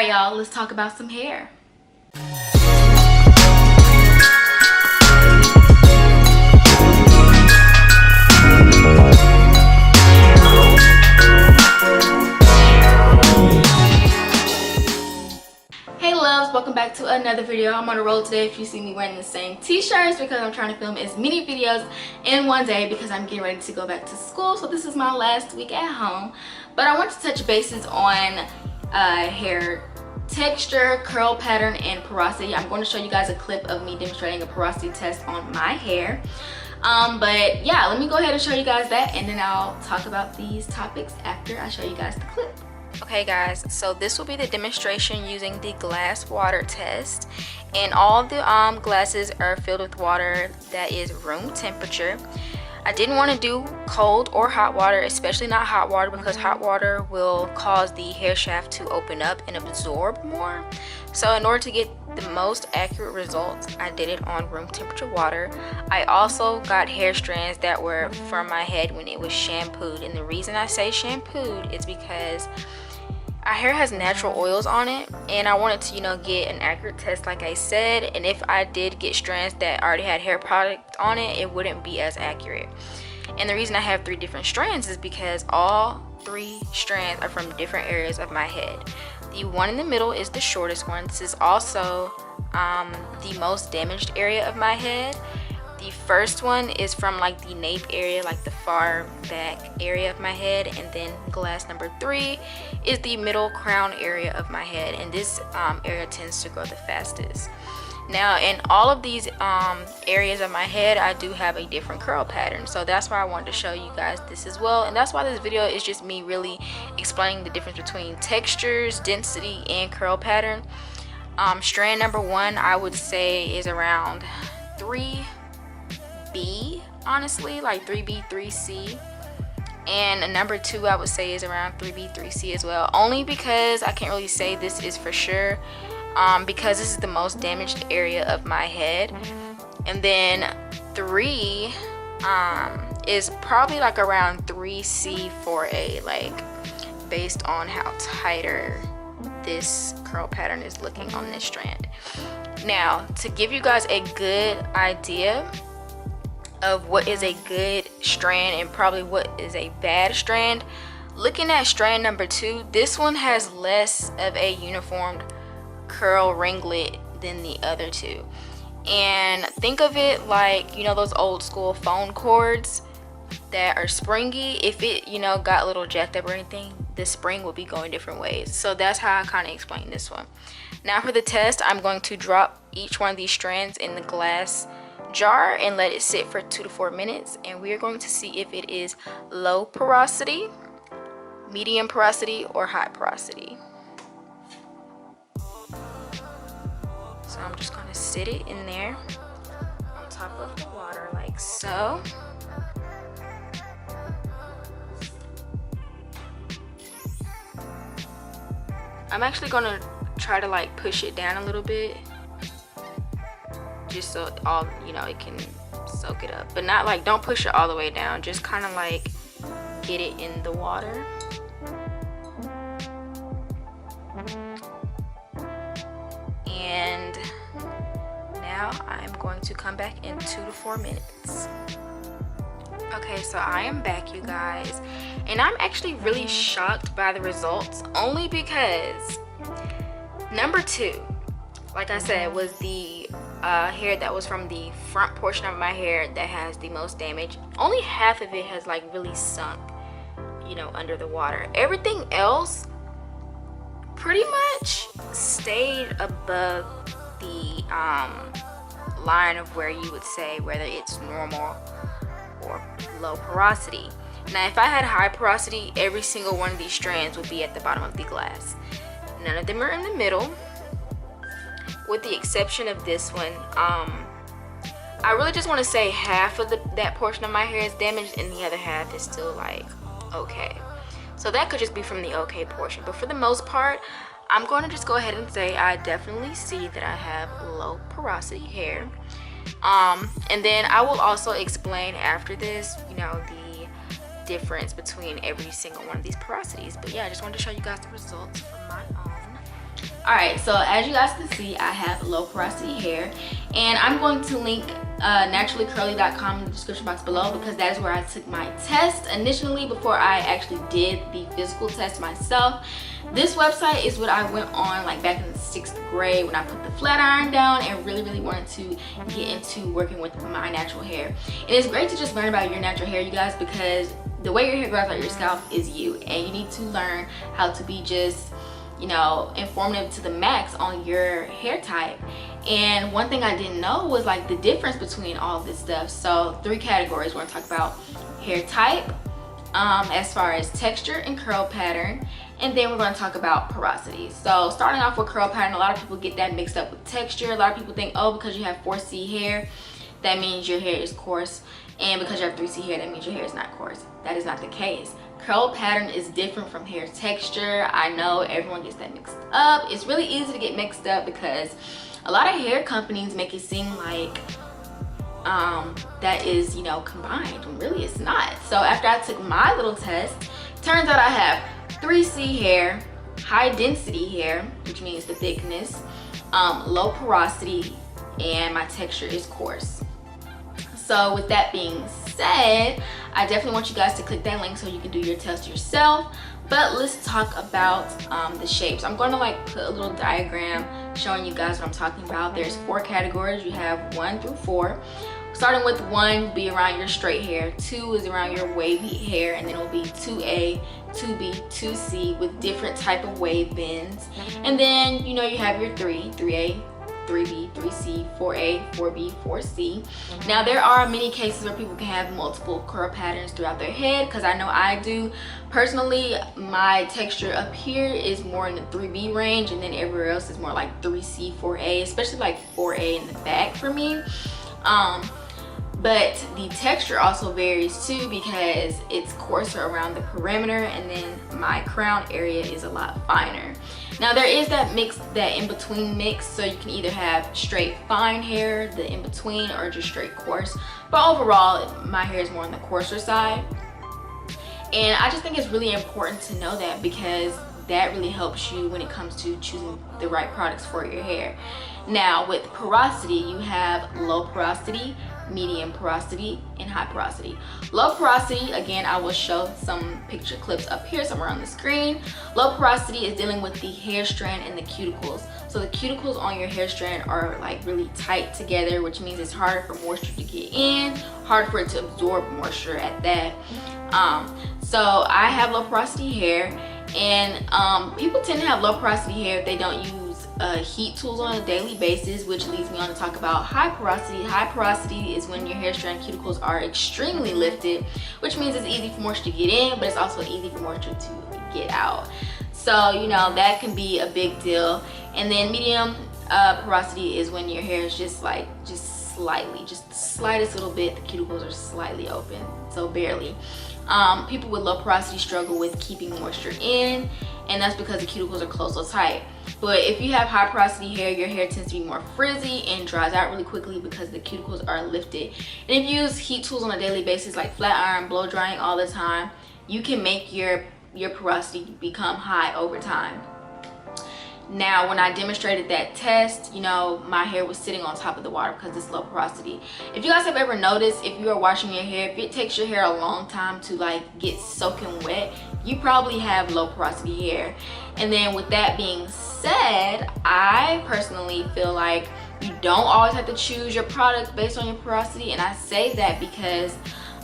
Alright y'all, let's talk about some hair. Hey loves, welcome back to another video. I'm on a roll today. If you see me wearing the same t-shirts, because I'm trying to film as many videos in one day because I'm getting ready to go back to school. So this is my last week at home. But I want to touch bases on hair texture, curl pattern, and porosity. I'm going to show you guys a clip of me demonstrating a porosity test on my hair. But yeah, let me go ahead and show you guys that, and then I'll talk about these topics after I show you guys the clip. Okay guys, so this will be the demonstration using the glass water test, and all the glasses are filled with water that is room temperature. I didn't want to do cold or hot water, especially not hot water, because hot water will cause the hair shaft to open up and absorb more. So in order to get the most accurate results, I did it on room temperature water. I also got hair strands that were from my head when it was shampooed, and the reason I say shampooed is because our hair has natural oils on it, and I wanted to, get an accurate test like I said. And if I did get strands that already had hair product on it, it wouldn't be as accurate. And the reason I have 3 different strands is because all 3 strands are from different areas of my head. The one in the middle is the shortest one. This is also the most damaged area of my head. The first one is from like the nape area, like the far back area of my head, and then glass number 3 is the middle crown area of my head, and this area tends to grow the fastest. Now in all of these areas of my head, I do have a different curl pattern, so that's why I wanted to show you guys this as well. And that's why this video is just me really explaining the difference between textures, density, and curl pattern. Strand number 1 I would say is around 3B, honestly, like 3B, 3C. And number 2 I would say is around 3B, 3C as well, only because I can't really say this is for sure, because this is the most damaged area of my head. And then 3 is probably like around 3C, 4A, like based on how tighter this curl pattern is looking on this strand. Now, to give you guys a good idea of what is a good strand and probably what is a bad strand, looking at strand number 2, this one has less of a uniformed curl ringlet than the other 2. And think of it like, those old school phone cords that are springy. If it got a little jacked up or anything, the spring will be going different ways. So that's how I kind of explain this one. Now for the test, I'm going to drop each one of these strands in the glass jar and let it sit for 2 to 4 minutes, and we are going to see if it is low porosity, medium porosity, or high porosity. So I'm just going to sit it in there on top of the water like so. I'm actually going to try to like push it down a little bit, just so all it can soak it up, but not like, don't push it all the way down, just kind of like get it in the water. And now I'm going to come back in 2 to 4 minutes. Okay, so I am back, you guys, and I'm actually really shocked by the results, only because number 2, like I said, was the hair that was from the front portion of my hair that has the most damage. Only half of it has like really sunk, under the water. Everything else pretty much stayed above the line of where you would say whether it's normal or low porosity. Now if I had high porosity, every single one of these strands would be at the bottom of the glass. None of them are in the middle, with the exception of this one. I really just want to say half of that portion of my hair is damaged, and the other half is still like okay. So that could just be from the okay portion, but for the most part, I'm going to just go ahead and say I definitely see that I have low porosity hair. And then I will also explain after this, the difference between every single one of these porosities. But yeah, I just wanted to show you guys the results from my own Alright, so as you guys can see, I have low porosity hair, and I'm going to link naturallycurly.com in the description box below, because that is where I took my test initially before I actually did the physical test myself. This website is what I went on like back in the 6th grade when I put the flat iron down and really wanted to get into working with my natural hair. And it's great to just learn about your natural hair, you guys, because the way your hair grows out your scalp is you, and you need to learn how to be just, you know, informative to the max on your hair type. And one thing I didn't know was like the difference between all of this stuff. So 3 categories. We're gonna talk about hair type, as far as texture and curl pattern, and then we're going to talk about porosity. So starting off with curl pattern, a lot of people get that mixed up with texture. A lot of people think, oh, because you have 4C hair, that means your hair is coarse, and because you have 3C hair, that means your hair is not coarse. That is not the case. Curl pattern is different from hair texture. I know everyone gets that mixed up. It's really easy to get mixed up because a lot of hair companies make it seem like that is, you know, combined, when really it's not. So after I took my little test, turns out I have 3C hair, high density hair, which means the thickness, low porosity, and my texture is coarse. So with that being said, I definitely want you guys to click that link so you can do your test yourself. But let's talk about the shapes. I'm going to like put a little diagram showing you guys what I'm talking about. There's 4 categories. You have 1 through 4. Starting with 1 will be around your straight hair, 2 is around your wavy hair, and then it'll be 2A, 2B, 2C with different type of wave bends. And then, you know, you have your 3A, 3B, 3C, 4A, 4B, 4C. Now there are many cases where people can have multiple curl patterns throughout their head, because I know I do. Personally, my texture up here is more in the 3B range, and then everywhere else is more like 3C, 4A, especially like 4A in the back for me. But the texture also varies too, because it's coarser around the perimeter, and then my crown area is a lot finer. Now there is that mix, that in-between mix, so you can either have straight fine hair, the in-between, or just straight coarse. But overall, my hair is more on the coarser side. And I just think it's really important to know that, because that really helps you when it comes to choosing the right products for your hair. Now with porosity, you have low porosity, medium porosity, and high porosity. Low porosity, again, I will show some picture clips up here somewhere on the screen. Low porosity is dealing with the hair strand and the cuticles. So the cuticles on your hair strand are like really tight together, which means it's harder for moisture to get in, harder for it to absorb moisture at that. So I have low porosity hair, and people tend to have low porosity hair if they don't use heat tools on a daily basis, which leads me on to talk about high porosity. High porosity is when your hair strand cuticles are extremely lifted, which means it's easy for moisture to get in, but it's also easy for moisture to get out. So, you know, that can be a big deal. And then medium porosity is when your hair is just like, just the slightest little bit, the cuticles are slightly open, so barely. People with low porosity struggle with keeping moisture in, and that's because the cuticles are closed so tight. But if you have high porosity hair, your hair tends to be more frizzy and dries out really quickly because the cuticles are lifted. And if you use heat tools on a daily basis like flat iron, blow drying all the time, you can make your porosity become high over time. Now, when I demonstrated that test, you know, my hair was sitting on top of the water because it's low porosity. If you guys have ever noticed, if you are washing your hair, if it takes your hair a long time to like get soaking wet, you probably have low porosity hair. And then with that being said, I personally feel like you don't always have to choose your product based on your porosity. And I say that because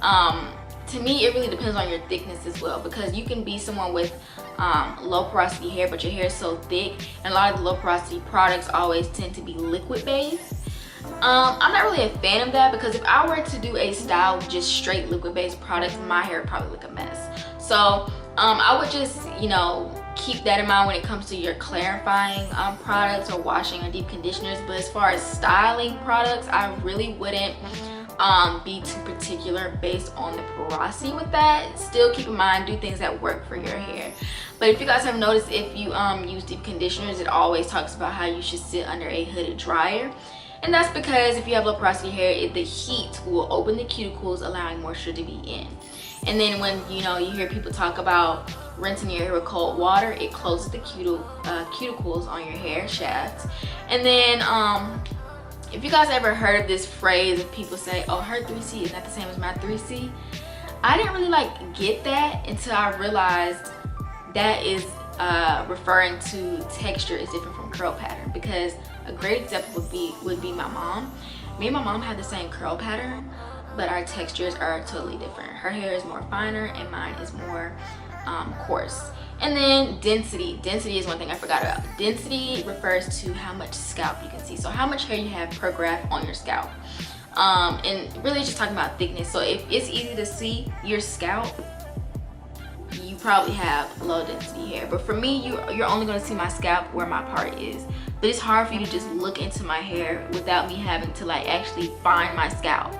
to me, it really depends on your thickness as well, because you can be someone with low porosity hair, but your hair is so thick, and a lot of the low porosity products always tend to be liquid based. I'm not really a fan of that, because if I were to do a style with just straight liquid based products, my hair would probably look a mess. So I would just, you know, keep that in mind when it comes to your clarifying products or washing or deep conditioners. But as far as styling products, I really wouldn't be too particular based on the porosity with that. Still keep in mind, do things that work for your hair. But if you guys have noticed, if you use deep conditioners, it always talks about how you should sit under a hooded dryer. And that's because if you have low porosity hair, the heat will open the cuticles, allowing moisture to be in. And then when you hear people talk about rinsing your hair with cold water, it closes the cuticles on your hair shaft. And then if you guys ever heard of this phrase of people say, oh, her 3C is not the same as my 3C, I didn't really get that until I realized that is referring to texture is different from curl pattern. Because a great example would be my mom. Me and my mom have the same curl pattern, but our textures are totally different. Her hair is more finer and mine is more coarse. And then density. Density is one thing I forgot about. Density refers to how much scalp you can see. So how much hair you have per graph on your scalp. And really just talking about thickness. So if it's easy to see your scalp, you probably have low density hair. But for me, you're only going to see my scalp where my part is. But it's hard for you to just look into my hair without me having to actually find my scalp.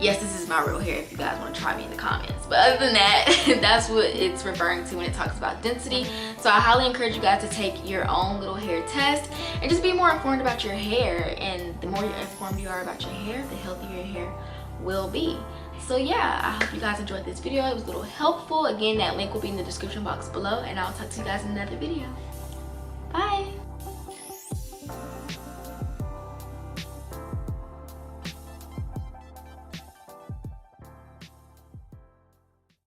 Yes, this is my real hair if you guys want to try me in the comments. But other than that, that's what it's referring to when it talks about density. So I highly encourage you guys to take your own little hair test and just be more informed about your hair. And the more informed you are about your hair, the healthier your hair will be. So yeah, I hope you guys enjoyed this video. It was a little helpful. Again, that link will be in the description box below, and I'll talk to you guys in another video.